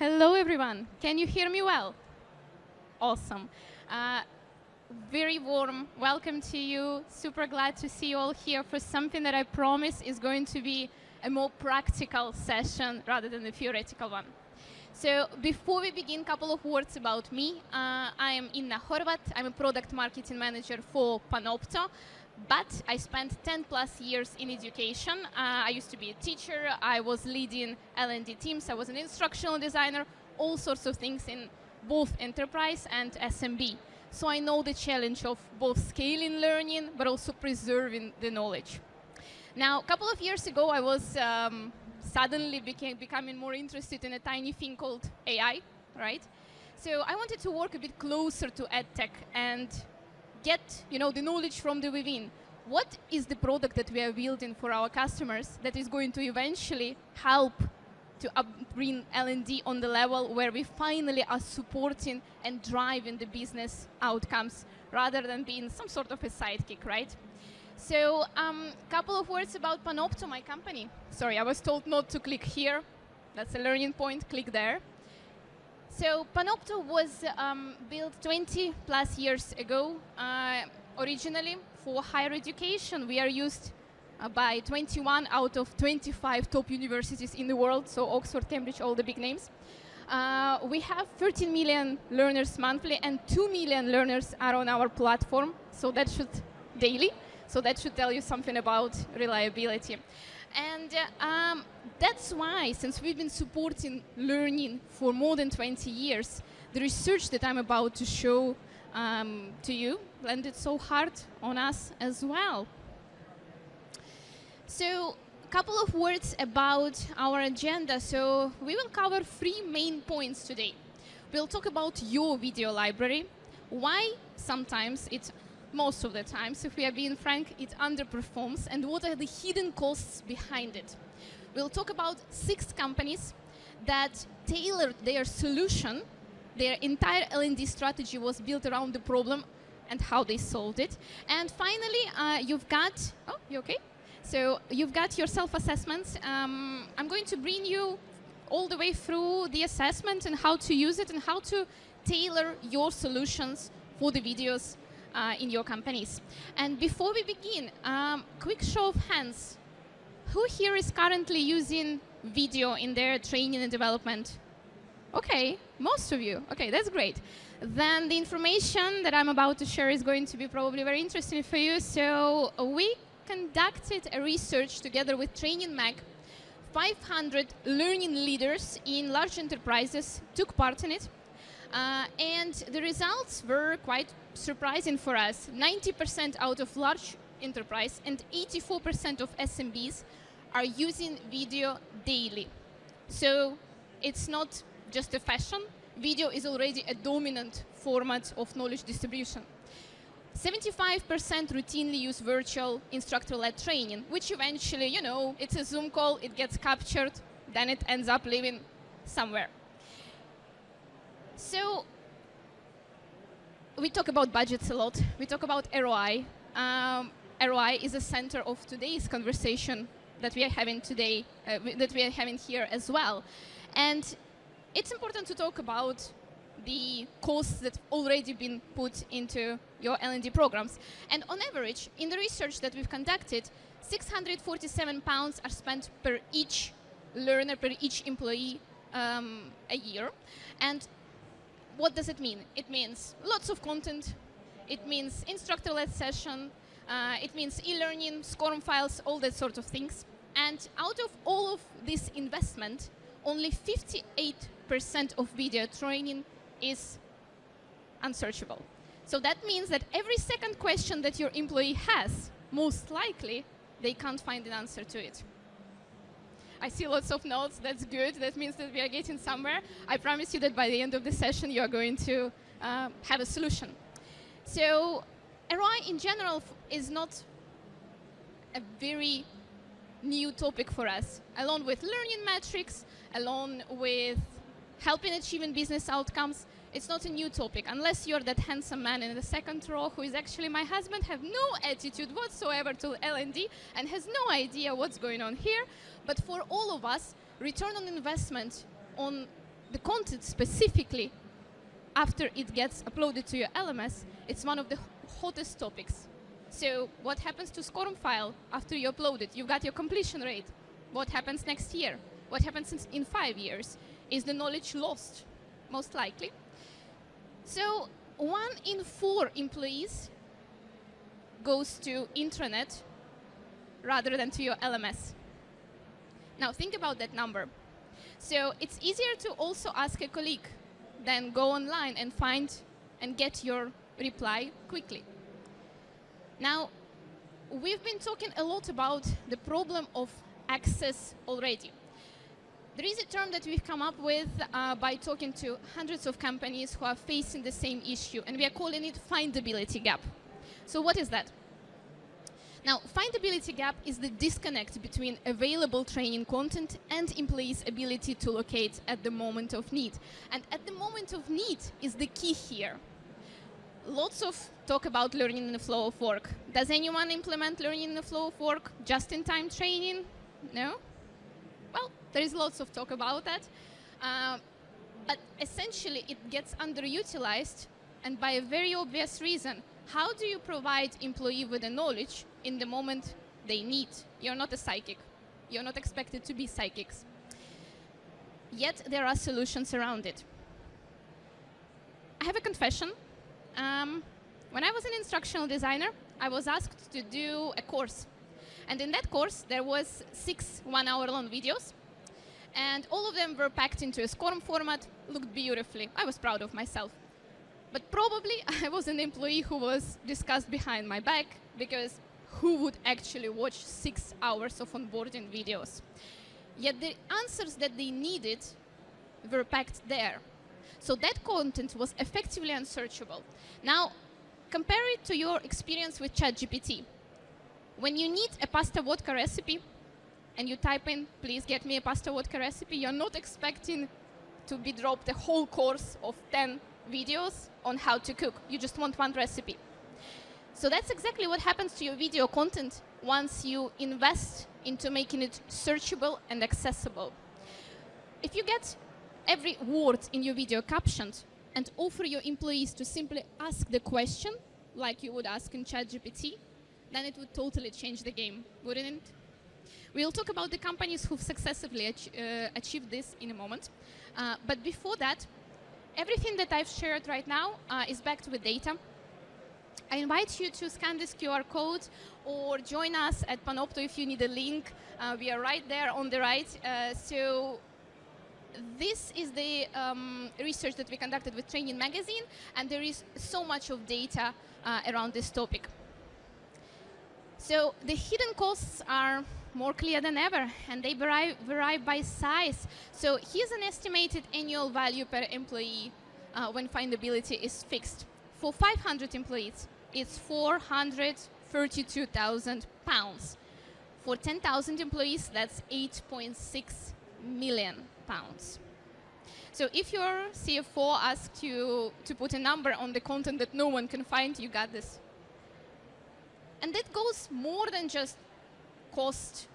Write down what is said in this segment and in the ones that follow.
Hello, everyone. Can you hear me well? Awesome. Very warm welcome to you. Super glad to see you all here for something that I promise is going to be a more practical session rather than a theoretical one. So before we begin, a couple of words about me. I am Inna Horvath. I'm a product marketing manager for Panopto, but I spent 10 plus years in education. I used to be a teacher. I was leading L&D teams. I was an instructional designer, all sorts of things in both enterprise and SMB. So I know the challenge of both scaling learning, but also preserving the knowledge. Now, a couple of years ago, I was suddenly becoming more interested in a tiny thing called AI, right? So I wanted to work a bit closer to EdTech and get, the knowledge from the within. What is the product that we are building for our customers that is going to eventually help to bring L&D on the level where we finally are supporting and driving the business outcomes rather than being some sort of a sidekick, right? So a couple of words about Panopto, my company. Sorry, I was told not to click here. That's a learning point, click there. So Panopto was built 20 plus years ago, originally for higher education. We are used by 21 out of 25 top universities in the world, so Oxford, Cambridge, all the big names. We have 13 million learners monthly, and 2 million learners are on our platform, so that should daily. So that should tell you something about reliability. And that's why, since we've been supporting learning for more than 20 years, the research that I'm about to show to you landed so hard on us as well. So a couple of words about our agenda. So we will cover 3 main points today. We'll talk about your video library, why sometimes most of the times, if we are being frank, it underperforms, and what are the hidden costs behind it. We'll talk about 6 companies that tailored their solution. Their entire L&D strategy was built around the problem and how they solved it. And finally, you've got, oh, you okay? So you've got your self-assessments. I'm going to bring you all the way through the assessment and how to use it and how to tailor your solutions for the videos in your companies. And before we begin, quick show of hands. Who here is currently using video in their training and development? Okay, most of you. Okay, that's great. Then the information that I'm about to share is going to be probably very interesting for you. So we conducted a research together with Training Mag. 500 learning leaders in large enterprises took part in it. And the results were quite surprising for us. 90% out of large enterprise and 84% of SMBs are using video daily. So it's not just a fashion. Video is already a dominant format of knowledge distribution. 75% routinely use virtual instructor-led training, which eventually, it's a Zoom call, it gets captured, then it ends up living somewhere. So we talk about budgets a lot. We talk about ROI. ROI is the center of today's conversation that we are having today, that we are having here as well. And it's important to talk about the costs that already been put into your L&D programs. And on average, in the research that we've conducted, £647 are spent per each learner, per each employee a year. And what does it mean? It means lots of content. It means instructor-led session. It means e-learning, SCORM files, all that sort of things. And out of all of this investment, only 58% of video training is unsearchable. So that means that every second question that your employee has, most likely, they can't find an answer to it. I see lots of notes. That's good. That means that we are getting somewhere. I promise you that by the end of the session, you are going to have a solution. So ROI in general is not a very new topic for us. Along with learning metrics, along with helping achieving business outcomes, it's not a new topic. Unless you're that handsome man in the second row who is actually my husband, have no attitude whatsoever to L&D and has no idea what's going on here. But for all of us, return on investment on the content specifically, after it gets uploaded to your LMS, it's one of the hottest topics. So what happens to SCORM file after you upload it? You've got your completion rate. What happens next year? What happens in 5 years? Is the knowledge lost? Most likely. So 1 in 4 employees goes to intranet rather than to your LMS. Now think about that number. So it's easier to also ask a colleague than go online and find and get your reply quickly. Now, we've been talking a lot about the problem of access already. There is a term that we've come up with by talking to hundreds of companies who are facing the same issue, and we are calling it findability gap. So what is that? Now, findability gap is the disconnect between available training content and employees' ability to locate at the moment of need. And at the moment of need is the key here. Lots of talk about learning in the flow of work. Does anyone implement learning in the flow of work? Just-in-time training? No? Well, there is lots of talk about that. But essentially, it gets underutilized, and by a very obvious reason. How do you provide employee with the knowledge in the moment they need? You're not a psychic. You're not expected to be psychics. Yet, there are solutions around it. I have a confession. When I was an instructional designer, I was asked to do a course. And in that course, there was 6 one-hour-long videos. And all of them were packed into a SCORM format, looked beautifully. I was proud of myself. But probably I was an employee who was discussed behind my back, because who would actually watch 6 hours of onboarding videos? Yet the answers that they needed were packed there. So that content was effectively unsearchable. Now, compare it to your experience with ChatGPT. When you need a pasta vodka recipe, and you type in, please get me a pasta vodka recipe, you're not expecting to be dropped a whole course of 10 videos on how to cook. You just want one recipe. So that's exactly what happens to your video content once you invest into making it searchable and accessible. If you get every word in your video captioned and offer your employees to simply ask the question like you would ask in ChatGPT, then it would totally change the game, wouldn't it? We'll talk about the companies who've successfully achieved this in a moment. But before that, everything that I've shared right now is backed with data. I invite you to scan this QR code or join us at Panopto if you need a link. We are right there on the right. So this is the research that we conducted with Training Magazine, and there is so much of data around this topic. So the hidden costs are more clear than ever, and they vary by size. So here's an estimated annual value per employee when findability is fixed. For 500 employees, it's £432,000. For 10,000 employees, that's £8.6 million. So if your CFO asked you to put a number on the content that no one can find, you got this. And that goes more than just cost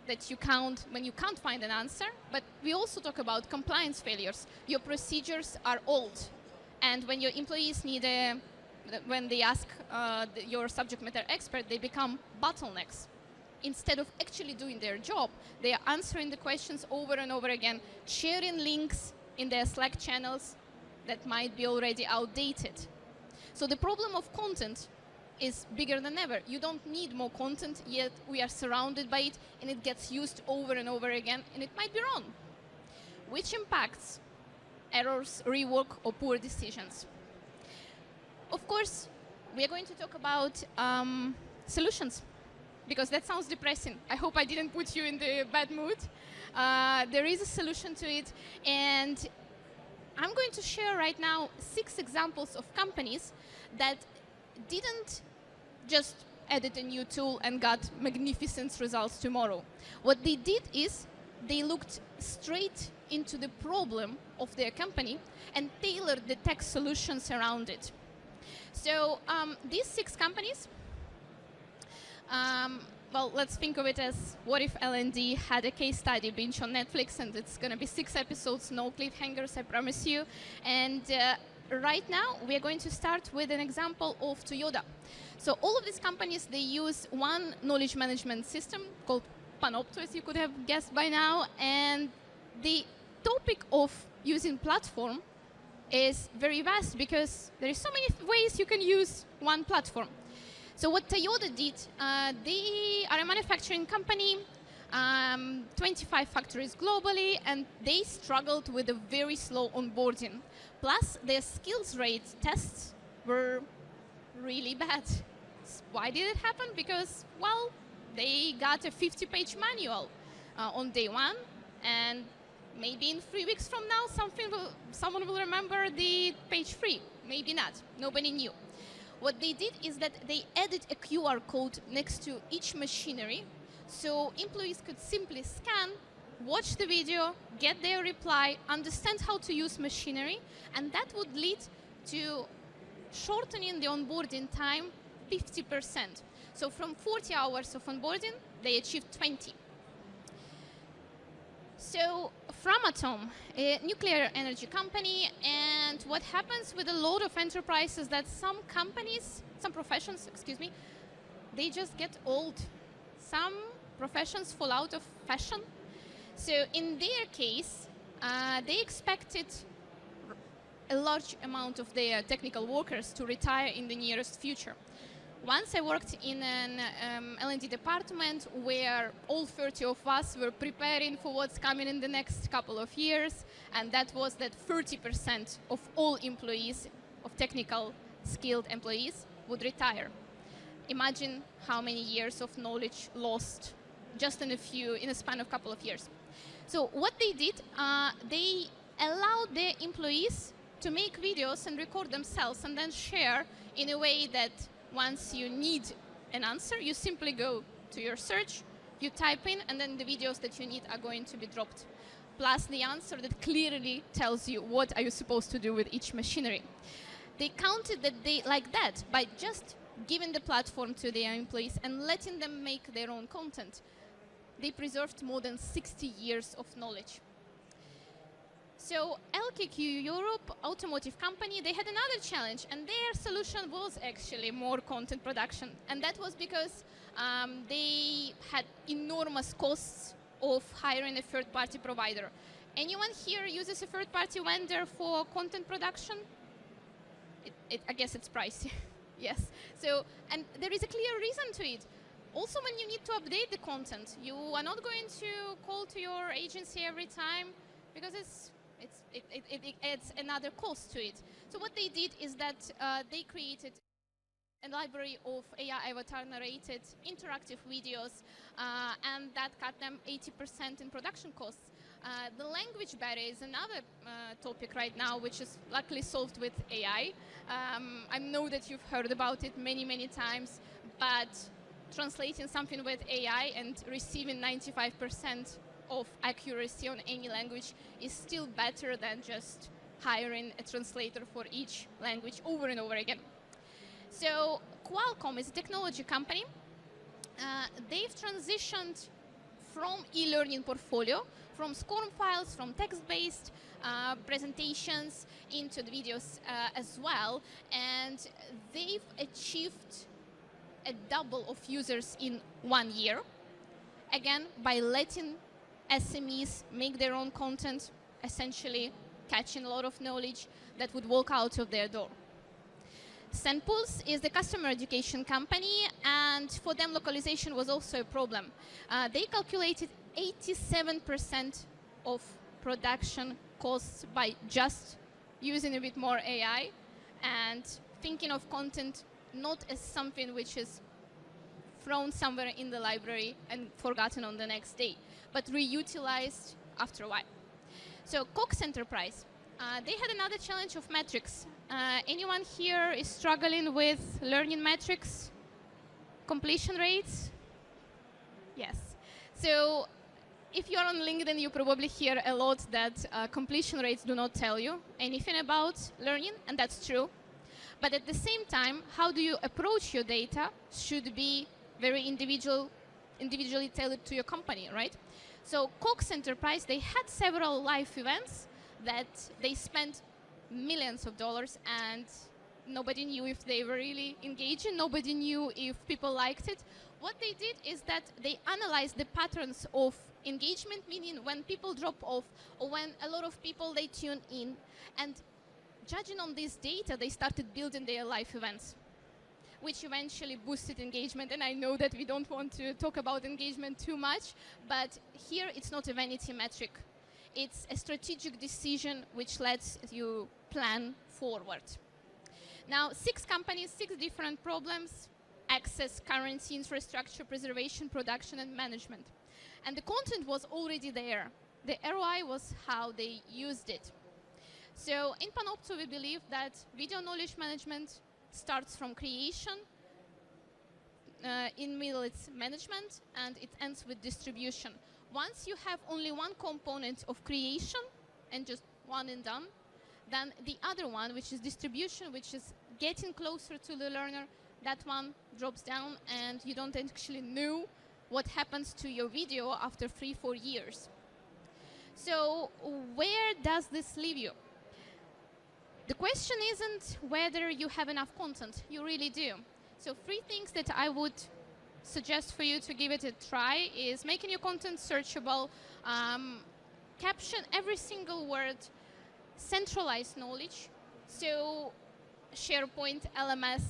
that you count when you can't find an answer, but we also talk about compliance failures. Your procedures are old, and when your employees need when they ask your subject matter expert, they become bottlenecks. Instead of actually doing their job, they are answering the questions over and over again, sharing links in their Slack channels that might be already outdated. So the problem of content is bigger than ever. You don't need more content, yet we are surrounded by it, and it gets used over and over again, and it might be wrong, which impacts errors, rework, or poor decisions. Of course, we are going to talk about solutions, because that sounds depressing. I hope I didn't put you in the bad mood. There is a solution to it, and I'm going to share right now 6 examples of companies that didn't just added a new tool and got magnificent results tomorrow. What they did is they looked straight into the problem of their company and tailored the tech solutions around it. So these 6 companies, well, let's think of it as what if L&D had a case study binge on Netflix, and it's going to be 6 episodes, no cliffhangers, I promise you. And right now, we are going to start with an example of Toyota. So all of these companies, they use one knowledge management system called Panopto, as you could have guessed by now. And the topic of using platform is very vast because there are so many ways you can use one platform. So what Toyota did, they are a manufacturing company, 25 factories globally, and they struggled with a very slow onboarding. Plus, their skills rate tests were really bad. Why did it happen? Because, well, they got a 50-page manual on day one, and maybe in 3 weeks from now, someone will remember the page 3. Maybe not. Nobody knew. What they did is that they added a QR code next to each machinery, so employees could simply scan, watch the video, get their reply, understand how to use machinery, and that would lead to shortening the onboarding time 50%. So from 40 hours of onboarding, they achieved 20. So Framatome, a nuclear energy company, and what happens with a lot of enterprises that some professions, they just get old. Some professions fall out of fashion. So in their case, they expected a large amount of their technical workers to retire in the nearest future. Once I worked in an L&D department where all 30 of us were preparing for what's coming in the next couple of years, and that was that 30% of all employees, of technical skilled employees, would retire. Imagine how many years of knowledge lost just in a span of a couple of years. So what they did, they allowed their employees to make videos and record themselves and then share in a way that once you need an answer, you simply go to your search, you type in, and then the videos that you need are going to be dropped. Plus the answer that clearly tells you what are you supposed to do with each machinery. They counted that they like that by just giving the platform to their employees and letting them make their own content. They preserved more than 60 years of knowledge. So LKQ Europe, automotive company, they had another challenge, and their solution was actually more content production. And that was because they had enormous costs of hiring a third-party provider. Anyone here uses a third-party vendor for content production? I guess it's pricey. Yes. So, and there is a clear reason to it. Also, when you need to update the content, you are not going to call to your agency every time because it adds another cost to it. So what they did is that they created a library of AI avatar narrated interactive videos, and that cut them 80% in production costs. The language barrier is another topic right now, which is luckily solved with AI. I know that you've heard about it many, many times, but translating something with AI and receiving 95% of accuracy on any language is still better than just hiring a translator for each language over and over again. So Qualcomm is a technology company. They've transitioned from e-learning portfolio, from SCORM files, from text-based presentations into the videos as well, and they've achieved a double of users in 1 year, again, by letting SMEs make their own content, essentially catching a lot of knowledge that would walk out of their door. Senpulse is the customer education company, and for them localization was also a problem. They calculated 87% of production costs by just using a bit more AI and thinking of content not as something which is thrown somewhere in the library and forgotten on the next day, but reutilized after a while. So Cox Enterprise, they had another challenge of metrics. Anyone here is struggling with learning metrics? Completion rates? Yes. So if you're on LinkedIn, you probably hear a lot that completion rates do not tell you anything about learning, and that's true. But at the same time, how do you approach your data should be very individual individually tailored to your company, right? So Cox Enterprise, they had several live events that they spent millions of dollars, and nobody knew if they were really engaging, nobody knew if people liked it. What they did is that they analyzed the patterns of engagement, meaning when people drop off or when a lot of people, they tune in. And judging on this data, they started building their live events, which eventually boosted engagement. And I know that we don't want to talk about engagement too much, but here it's not a vanity metric. It's a strategic decision which lets you plan forward. Now, 6 companies, 6 different problems: access, currency, infrastructure, preservation, production, and management. And the content was already there. The ROI was how they used it. So in Panopto, we believe that video knowledge management starts from creation, in middle it's management, and it ends with distribution. Once you have only one component of creation and just one and done, then the other one, which is distribution, which is getting closer to the learner, that one drops down, and you don't actually know what happens to your video after 3-4 years. So where does this leave you? The question isn't whether you have enough content. You really do. So 3 things that I would suggest for you to give it a try is making your content searchable, caption every single word, centralize knowledge. So SharePoint, LMS,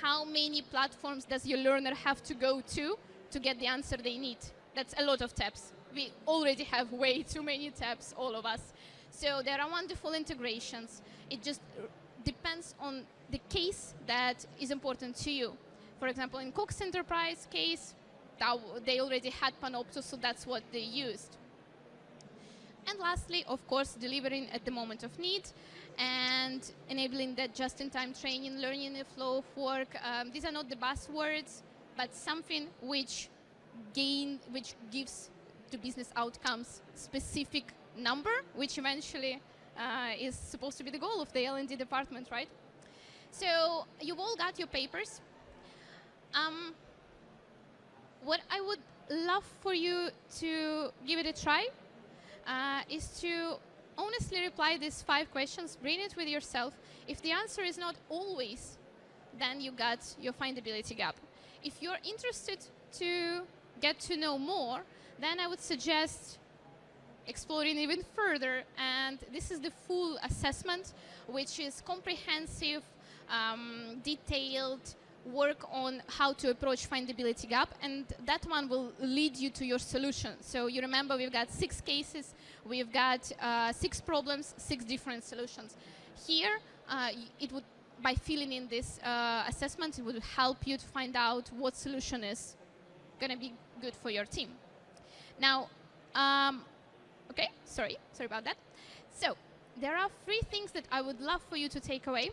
how many platforms does your learner have to go to get the answer they need? That's a lot of tabs. We already have way too many tabs, all of us. So there are wonderful integrations. It just depends on the case that is important to you. For example, in Cox Enterprise case, they already had Panopto, so that's what they used. And lastly, of course, delivering at the moment of need and enabling that just-in-time training, learning the flow of work. These are not the buzzwords, but something which gives to business outcomes specific number, which eventually is supposed to be the goal of the L&D department, right? So you've all got your papers. What I would love for you to give it a try is to honestly reply these 5 questions, bring it with yourself. If the answer is not always, then you got your findability gap. If you're interested to get to know more, then I would suggest exploring even further. And this is the full assessment, which is comprehensive, detailed work on how to approach findability gap, and that one will lead you to your solution. So you remember we've got 6 cases, we've got 6 problems, 6 different solutions. Here, it would, by filling in this assessment, it would help you to find out what solution is going to be good for your team. Now, okay, sorry about that. So there are 3 things that I would love for you to take away.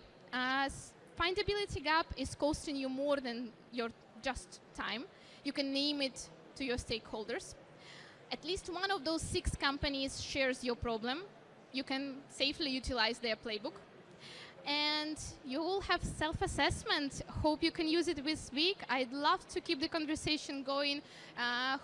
Findability gap is costing you more than your just time. You can name it to your stakeholders. At least one of those 6 companies shares your problem. You can safely utilize their playbook. And you will have self-assessment. Hope you can use it this week. I'd love to keep the conversation going.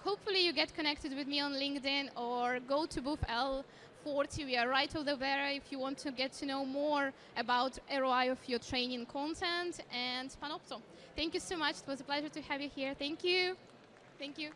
Hopefully you get connected with me on LinkedIn or go to booth L40. We are right over there if you want to get to know more about ROI of your training content and Panopto. Thank you so much. It was a pleasure to have you here. Thank you. Thank you.